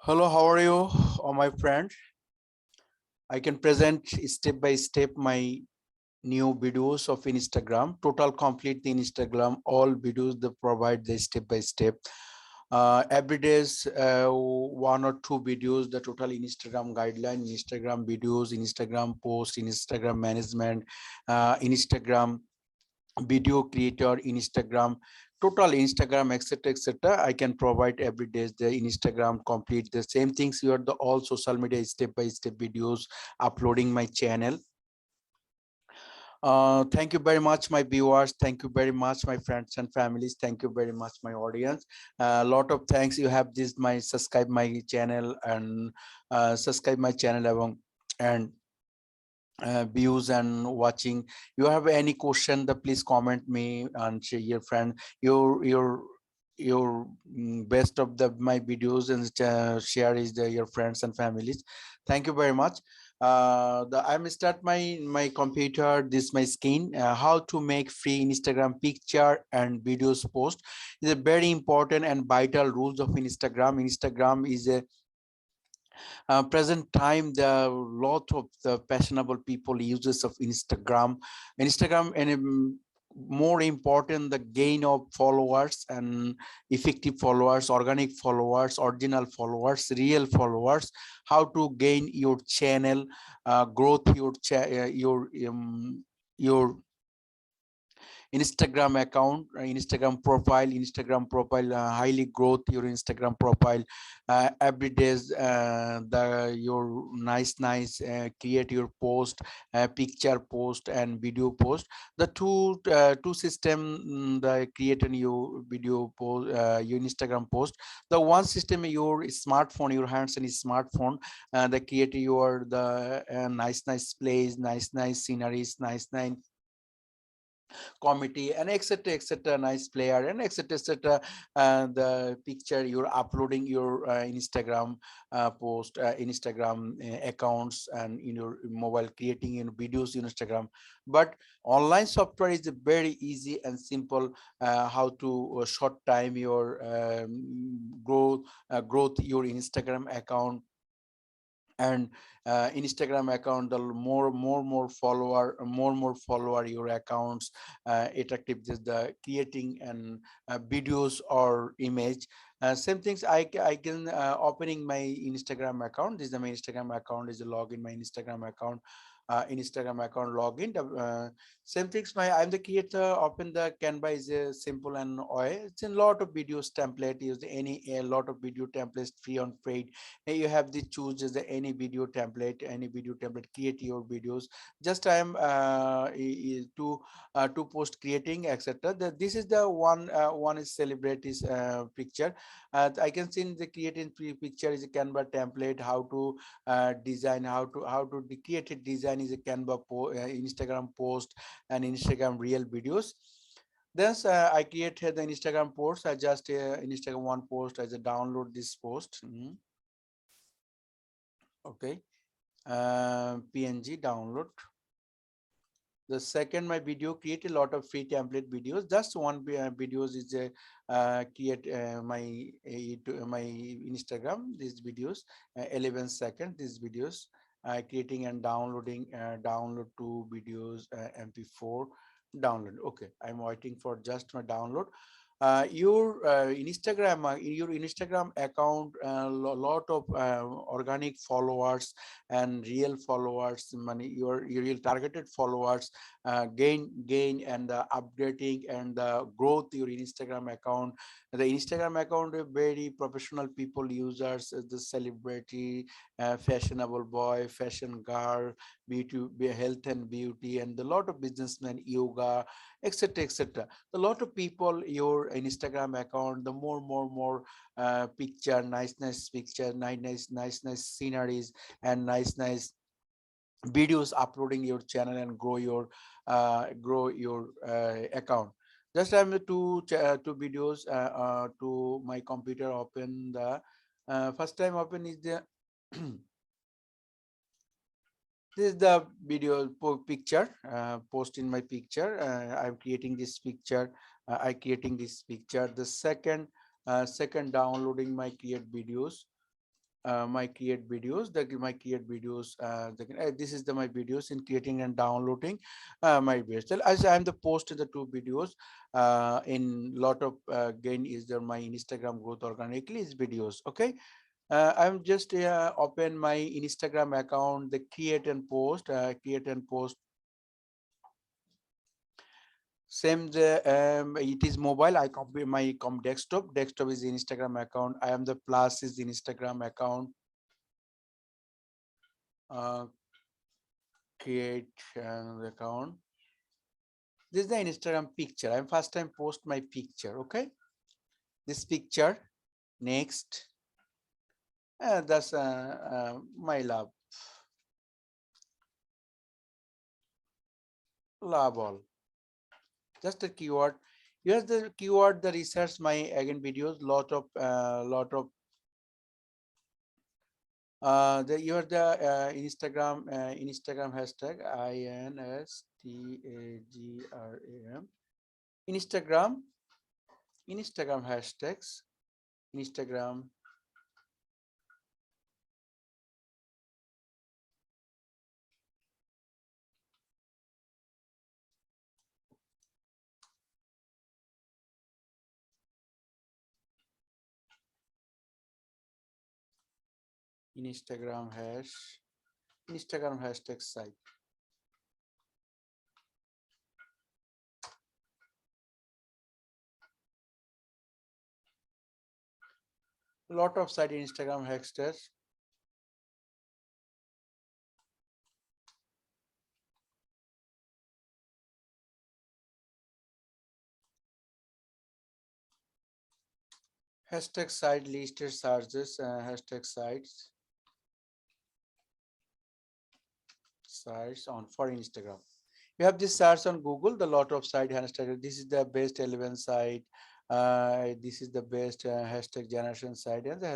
Hello, how are you, my friend? I can present step by step my new videos of Instagram. Total complete the Instagram. All videos they provide the step by step. Every day's one or two videos. The total Instagram guideline, Instagram videos, Instagram post, Instagram management, Instagram video creator, Instagram total Instagram, etc. I can provide every day the Instagram complete the same things. You are the all social media step by step videos uploading my channel. Thank you very much my viewers, thank you very much my friends and families, thank you very much my audience. A lot of thanks you have this my subscribe my channel and subscribe my channel and views and watching. You have any question, the please comment me and share your friend your best of the my videos and share is your friends and families. Thank you very much. I'm start my computer, this my screen. How to make free Instagram picture and videos post is a very important and vital rules of Instagram is a present time the lot of the fashionable people uses of Instagram and more important the gain of followers and effective followers, organic followers, original followers, real followers. How to gain your channel growth your Instagram account, Instagram profile, highly growth your Instagram profile. Every day, your nice, create your post, picture post and video post. The two system, the create a new video post, your Instagram post. The one system your smartphone, your hands and smartphone, the create your the nice place, nice sceneries, nice committee and etc nice player and etc the picture you're uploading your Instagram post Instagram accounts and in your mobile creating in videos in Instagram. But online software is very easy and simple. How to short time your growth your Instagram account and Instagram account, the more follower your accounts attractive just the creating and videos or image. Same things I can opening my Instagram account. This is my Instagram account, is a login my Instagram account login. Same things my I'm the creator. Open the Canva is a simple and it's a lot of videos template. Use any a lot of video templates free on paid. You have the choose as any video template, create your videos. Just I am to post creating etc. This is the one is celebrities picture. I can see in the creating picture is a Canva template. How to design, how to create a design is a Canva Instagram post and Instagram real videos. Then I created the Instagram post. I just Instagram one post as a download this post. Okay, PNG download. The second my video, create a lot of free template videos. Just one videos is a create my Instagram these videos 11 seconds these videos creating and downloading download two videos MP4 download. Okay, I'm waiting for just my download. Your Instagram account lot of organic followers and real followers money your real targeted followers gain and upgrading and growth your Instagram account. The Instagram account very professional people users the celebrity fashionable boy, fashion girl, beauty, health and beauty, and a lot of businessmen, yoga, etc. A lot of people your Instagram account the more picture nice picture nice sceneries and nice videos uploading your channel and grow your account. Just I'm two videos to my computer. Open the first time open is the this is the video picture post in my picture. I'm creating this picture. I creating this picture. The second downloading my create videos. my create videos, my create videos, this is the my videos in creating and downloading my videos. So as I'm the post in the two videos, in lot of gain is there my Instagram growth organically is videos. Okay, I'm just open my Instagram account, the create and post. Same the it is mobile. I copy my desktop. Desktop is Instagram account. I am the plus is Instagram account. Uh, Create account. This is the Instagram picture. I'm first time post my picture. Okay, this picture. Next, that's my love all. Just a keyword. Here's the keyword. The research my again videos. Lot of the you're the Instagram hashtag INSTAGRAM Instagram hashtags Instagram Instagram hash Instagram hashtag site. Lot of site Instagram hashtags. Hashtag site listed searches hashtag sites on for Instagram. You have this search on Google, the lot of site hashtag. This is the best 11 site. This is the best hashtag generation site and the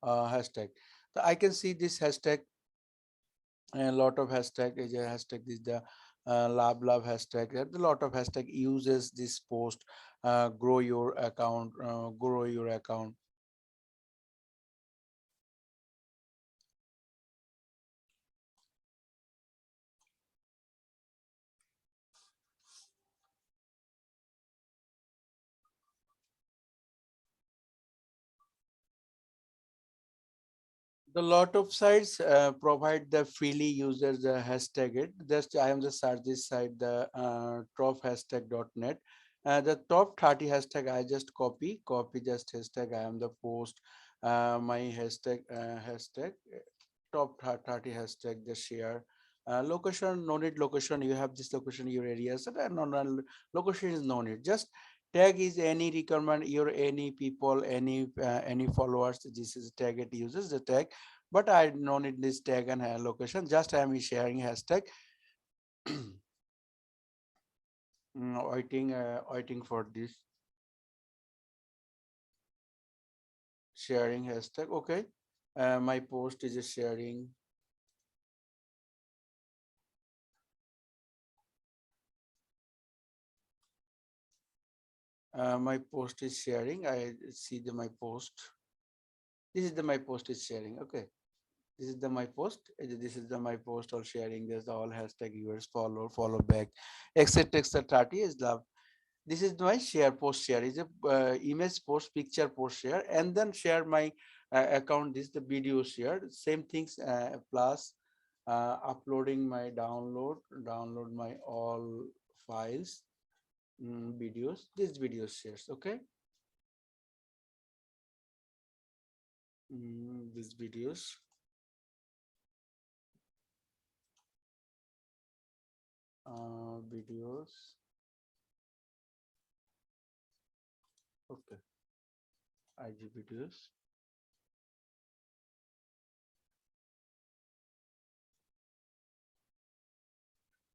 hashtag. So I can see this hashtag, a lot of hashtag is a hashtag. This is the love hashtag. There are a lot of hashtag uses this post. Grow your account. Grow your account. The lot of sites provide the freely users hashtag it. Just I am the search this site, the top hashtag.net. The top 30 hashtag I just copy just hashtag. I am the post my hashtag top 30 hashtag the share. Location no need location. You have this location your area. So no location is no need. Just tag is any requirement your any people any followers. This is tag it uses the tag, but I no need this tag and location. Just I am sharing hashtag. Waiting for this sharing hashtag. Okay, my post is a sharing. My post is sharing. I see the my post. This is the my post is sharing. Okay, this is the my post. This is the my post or sharing. There's all hashtag viewers follow back, etc. etc. 30 is the this is my share post share is a image post picture post share and then share my account. This is the video share same things plus uploading my download my all files, videos this video shares. Okay, these videos videos. Okay, IG videos.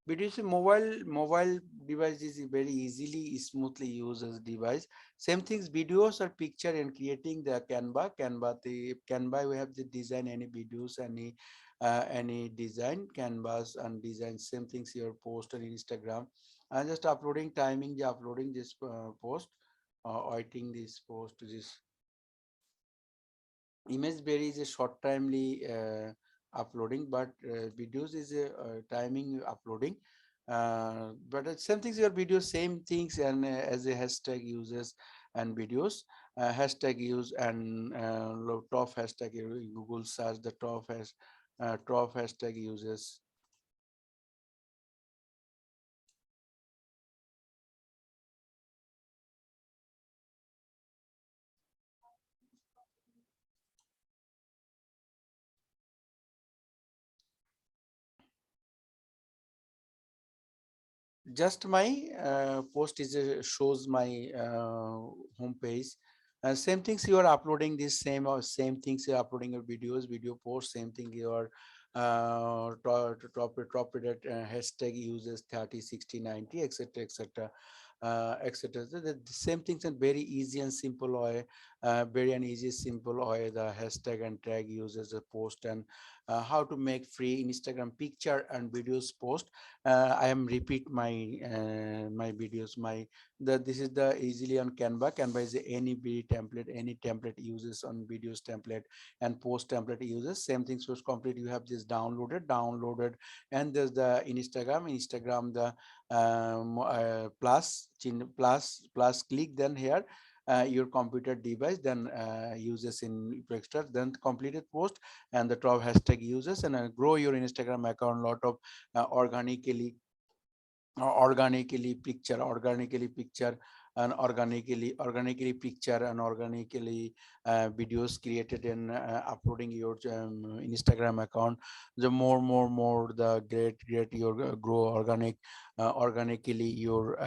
But you see, mobile device is very easily, smoothly used as device. Same things, videos or picture and creating the the Canva. We have the design any videos, any design canvas and design. Same things your post on Instagram. And just uploading timing, the uploading this post, writing this post this Image berry is a short timely uploading, but videos is a timing uploading. But same things, your videos, same things, and as a hashtag uses and videos, hashtag use and top hashtag, Google search the top hashtag uses. Just my post is shows my home page. Same things you are uploading, this same or same things you are uploading your videos, video posts, same thing you are top it hashtag uses 30 60 90 etc etc etc. The same things, and very easy and simple way, very and easy simple way, the hashtag and tag uses the post, and how to make free Instagram picture and videos post. I am repeat my videos, this is the easily on Canva is any template, any template uses on videos template and post template uses, same thing. So it's complete, you have this downloaded, and there's the Instagram the plus click, then here your computer device, then uses in extra, then completed post, and the top hashtag uses, and grow your Instagram account lot of organically, organically picture, and organically picture and organically videos created in uploading your Instagram account. The more the great your grow organically your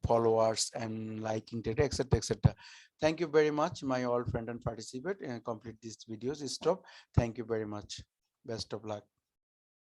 followers and liking data, etc etc. Thank you very much, my all friend and participant, and complete these videos. Stop. Thank you very much. Best of luck.